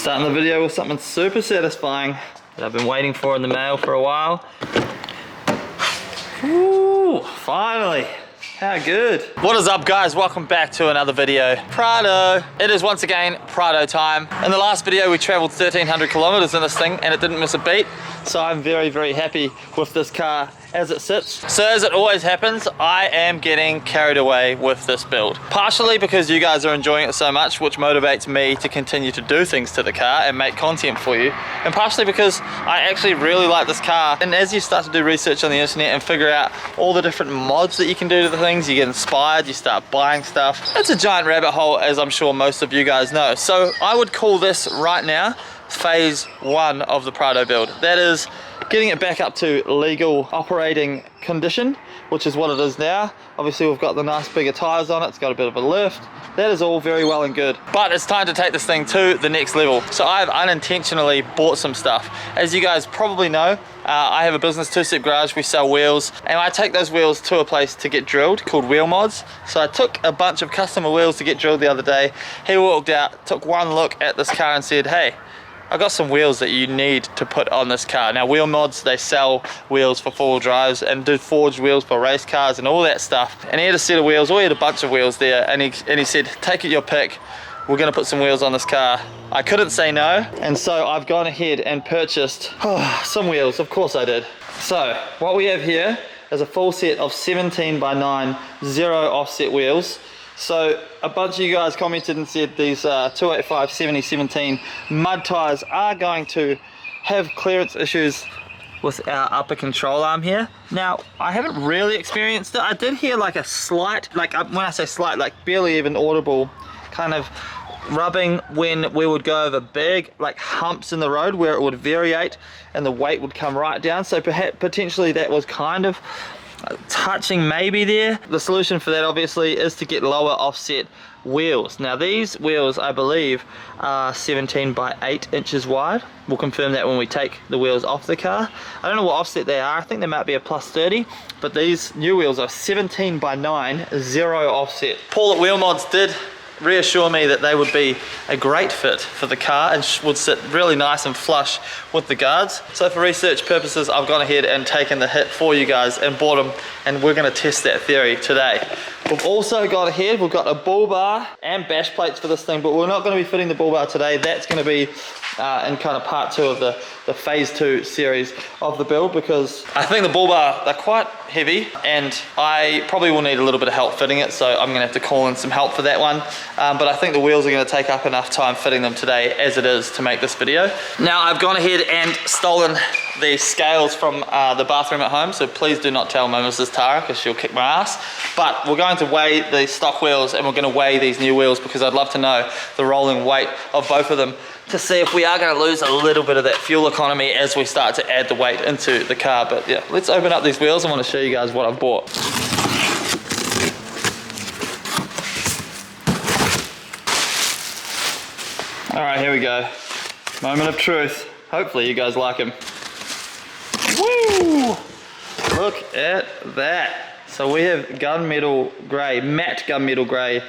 Starting the video with something super satisfying that I've been waiting for in the mail for a while. Ooh, finally. How good. What is up, guys? Welcome back to another video. Prado. It is once again Prado time. In the last video we traveled 1,300 kilometers in this thing and it didn't miss a beat. So I'm very, very happy with this car as it sits. So as it always happens, I am getting carried away with this build. Partially because you guys are enjoying it so much, which motivates me to continue to do things to the car and make content for you. And partially because I actually really like this car. And as you start to do research on the internet and figure out all the different mods that you can do to the things, you get inspired, you start buying stuff. It's a giant rabbit hole, as I'm sure most of you guys know. So I would call this right now phase 1 of the Prado build. That is getting it back up to legal operating condition, which is what it is now. Obviously we've got the nice bigger tires on it, it's got a bit of a lift. That is all very well and good, but it's time to take this thing to the next level. So I've unintentionally bought some stuff. As you guys probably know, I have a business, two-step garage, we sell wheels, and I take those wheels to a place to get drilled called Wheel Mods. So I took a bunch of customer wheels to get drilled the other day. He walked out, took one look at this car and said, hey, I got some wheels that you need to put on this car. Now Wheel Mods, they sell wheels for four-wheel drives and do forged wheels for race cars and all that stuff. And he had a set of wheels, or he had a bunch of wheels there, and he said, take it your pick, we're gonna put some wheels on this car. I couldn't say no, and so I've gone ahead and purchased some wheels. Of course I did. So what we have here is a full set of 17 by 9 zero offset wheels. So a bunch of you guys commented and said these 285 7017 mud tires are going to have clearance issues with our upper control arm here. Now I haven't really experienced it. I did hear like a slight, like when I say slight, like barely even audible kind of rubbing when we would go over big like humps in the road where it would variate and the weight would come right down. So perhaps potentially that was kind of touching maybe there. The solution for that obviously is to get lower offset wheels. Now these wheels I believe are 17 by 8 inches wide. We'll confirm that when we take the wheels off the car. I don't know what offset they are. I think they might be a plus 30, but these new wheels are 17 by 9 zero offset. Paul at Wheel Mods did reassure me that they would be a great fit for the car and would sit really nice and flush with the guards. So for research purposes, I've gone ahead and taken the hit for you guys and bought them, and we're going to test that theory today. We've also got ahead, we've got a bull bar and bash plates for this thing, but we're not going to be fitting the bull bar today. That's going to be in kind of part 2 of the phase 2 series of the build, because I think the bull bar, they're quite heavy and I probably will need a little bit of help fitting it, so I'm going to have to call in some help for that one. But I think the wheels are going to take up enough time fitting them today as it is to make this video. Now I've gone ahead and stolen the scales from the bathroom at home, so please do not tell my Mrs. Tara because she'll kick my ass. But we're going to weigh the stock wheels and we're going to weigh these new wheels because I'd love to know the rolling weight of both of them to see if we are going to lose a little bit of that fuel economy as we start to add the weight into the car. But yeah, let's open up these wheels. I want to show you guys what I've bought. All right, here we go. Moment of truth. Hopefully you guys like them. Woo! Look at that. So we have gunmetal grey, matte gunmetal grey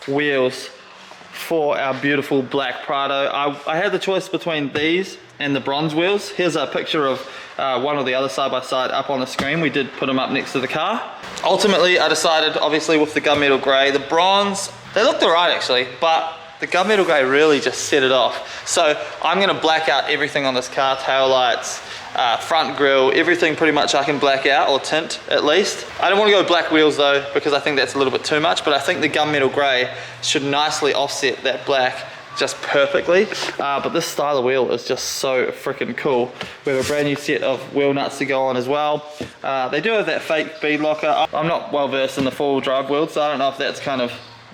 wheels for our beautiful black Prado. I had the choice between these and the bronze wheels. Here's a picture of one or the other side by side up on the screen. We did put them up next to the car. Ultimately, I decided, obviously, with the gunmetal grey. The bronze, they looked alright actually, but the gunmetal grey really just set it off. So I'm gonna black out everything on this car, tail lights, front grille, everything pretty much I can black out, or tint at least. I don't want to go black wheels though, because I think that's a little bit too much, but I think the gunmetal grey should nicely offset that black just perfectly. But this style of wheel is just so freaking cool. We have a brand new set of wheel nuts to go on as well. They do have that fake bead locker. I'm not well versed in the four-wheel drive world, so I don't know if that's kind of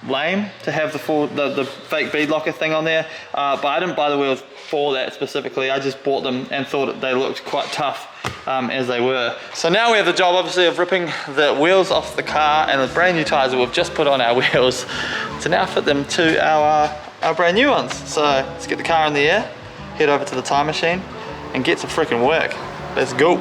lame to have the fake bead locker thing on there, but I didn't buy the wheels for that specifically. I just bought them and thought that they looked quite tough as they were. So now we have the job obviously of ripping the wheels off the car and the brand new tires that we've just put on our wheels to now fit them to our brand new ones. So let's get the car in the air, head over to the time machine and get to freaking work. Let's go.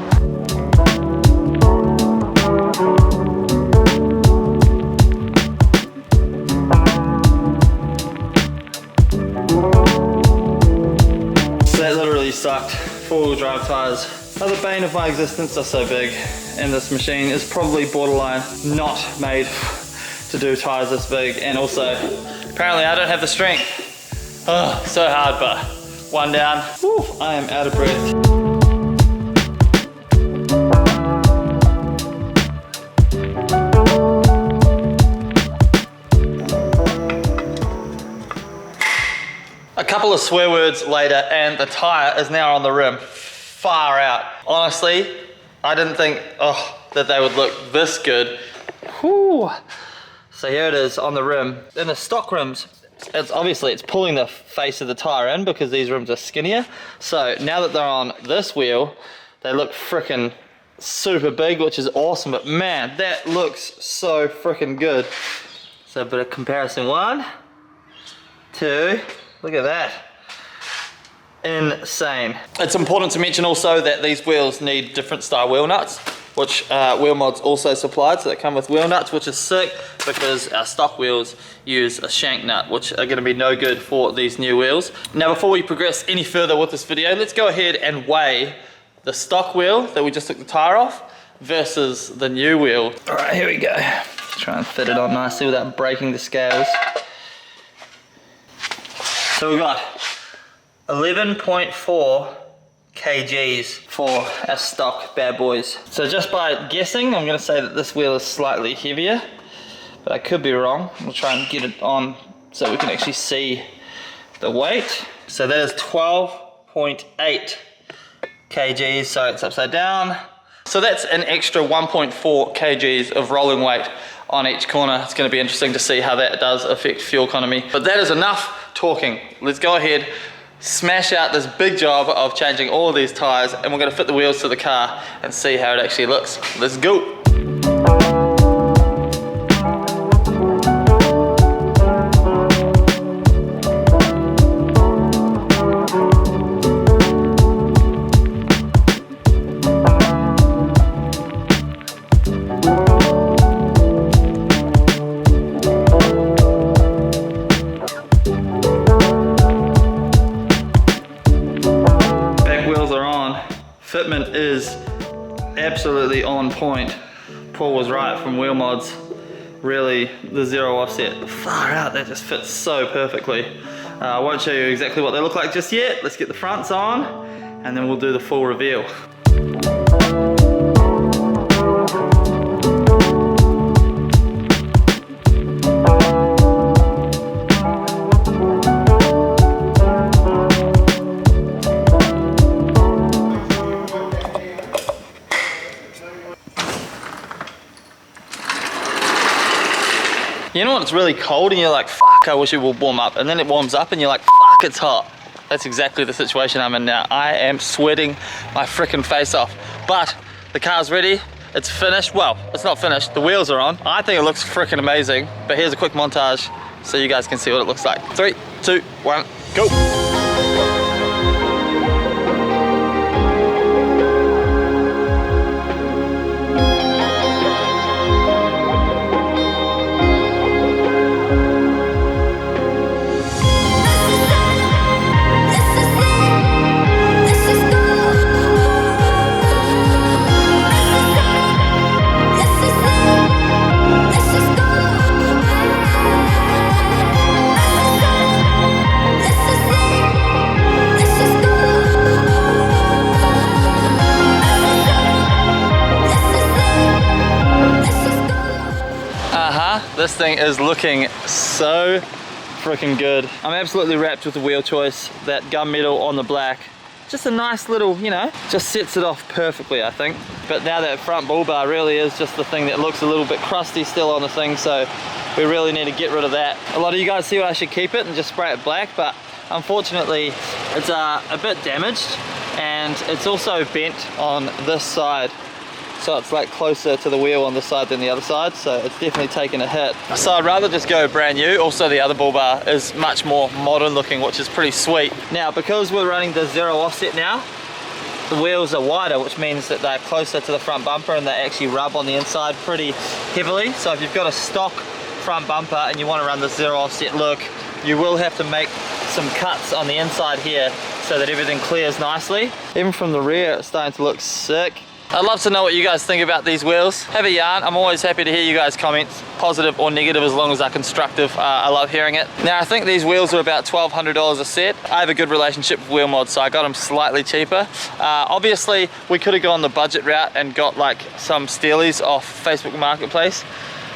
That literally sucked. 4-wheel drive tires are the bane of my existence. They're so big, and this machine is probably borderline not made to do tires this big, and also apparently I don't have the strength. Oh, so hard, but one down. Woo, I am out of breath. A couple of swear words later and the tire is now on the rim. Far out. Honestly, I didn't think that they would look this good. Whew. So here it is on the rim. In the stock rims, it's pulling the face of the tire in because these rims are skinnier. So now that they're on this wheel, they look freaking super big, which is awesome. But man, that looks so freaking good. So a bit of comparison. 1, 2. Look at that. Insane. It's important to mention also that these wheels need different style wheel nuts, which Wheel Mods also supplied, so they come with wheel nuts, which is sick because our stock wheels use a shank nut, which are going to be no good for these new wheels. Now before we progress any further with this video, let's go ahead and weigh the stock wheel that we just took the tire off versus the new wheel. All right, here we go. Try and fit it on nicely without breaking the scales. So we've got 11.4 kgs for our stock bad boys. So just by guessing, I'm going to say that this wheel is slightly heavier, but I could be wrong. We'll try and get it on so we can actually see the weight. So that is 12.8 kgs, so it's upside down. So that's an extra 1.4 kgs of rolling weight on each corner. It's going to be interesting to see how that does affect fuel economy. But that is enough talking. Let's go ahead, smash out this big job of changing all of these tires, and we're going to fit the wheels to the car and see how it actually looks. Let's go. Fitment is absolutely on point. Paul was right from Wheel Mods. Really, the zero offset, far out, that just fits so perfectly. I won't show you exactly what they look like just yet. Let's get the fronts on and then we'll do the full reveal. You know when it's really cold and you're like, fuck, I wish it would warm up. And then it warms up and you're like, fuck, it's hot. That's exactly the situation I'm in now. I am sweating my frickin' face off. But the car's ready, it's finished. Well, it's not finished, the wheels are on. I think it looks frickin' amazing. But here's a quick montage so you guys can see what it looks like. 3, 2, 1, go. This thing is looking so freaking good. I'm absolutely wrapped with the wheel choice. That gunmetal on the black, just a nice little, you know, just sets it off perfectly, I think. But now that front bull bar really is just the thing that looks a little bit crusty still on the thing, so we really need to get rid of that. A lot of you guys see I should keep it and just spray it black, but unfortunately it's a bit damaged and it's also bent on this side. So it's like closer to the wheel on this side than the other side, so it's definitely taken a hit. So I'd rather just go brand new. Also the other bull bar is much more modern looking, which is pretty sweet. Now because we're running the zero offset now, the wheels are wider, which means that they're closer to the front bumper and they actually rub on the inside pretty heavily. So if you've got a stock front bumper and you want to run the zero offset look, you will have to make some cuts on the inside here so that everything clears nicely. Even from the rear, it's starting to look sick. I'd love to know what you guys think about these wheels. Have a yarn. I'm always happy to hear you guys' comments, positive or negative, as long as they're constructive. I love hearing it. Now, I think these wheels are about $1,200 a set. I have a good relationship with Wheel Mod, so I got them slightly cheaper. Obviously, we could have gone the budget route and got like some Steelies off Facebook Marketplace.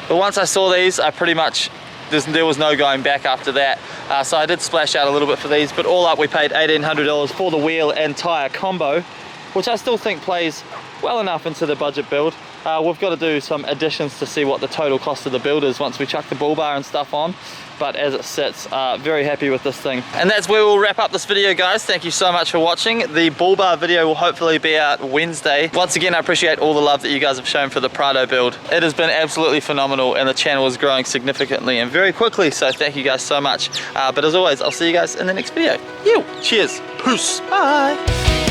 But once I saw these, I pretty much, there was no going back after that. So I did splash out a little bit for these, but all up we paid $1,800 for the wheel and tire combo, which I still think plays well enough into the budget build. We've got to do some additions to see what the total cost of the build is once we chuck the bull bar and stuff on, but as it sits, very happy with this thing. And that's where we'll wrap up this video, guys. Thank you so much for watching. The bull bar video will hopefully be out Wednesday. Once again, I appreciate all the love that you guys have shown for the Prado build. It has been absolutely phenomenal, and the channel is growing significantly and very quickly, so thank you guys so much. But as always, I'll see you guys in the next video. Cheers. Peace. Bye.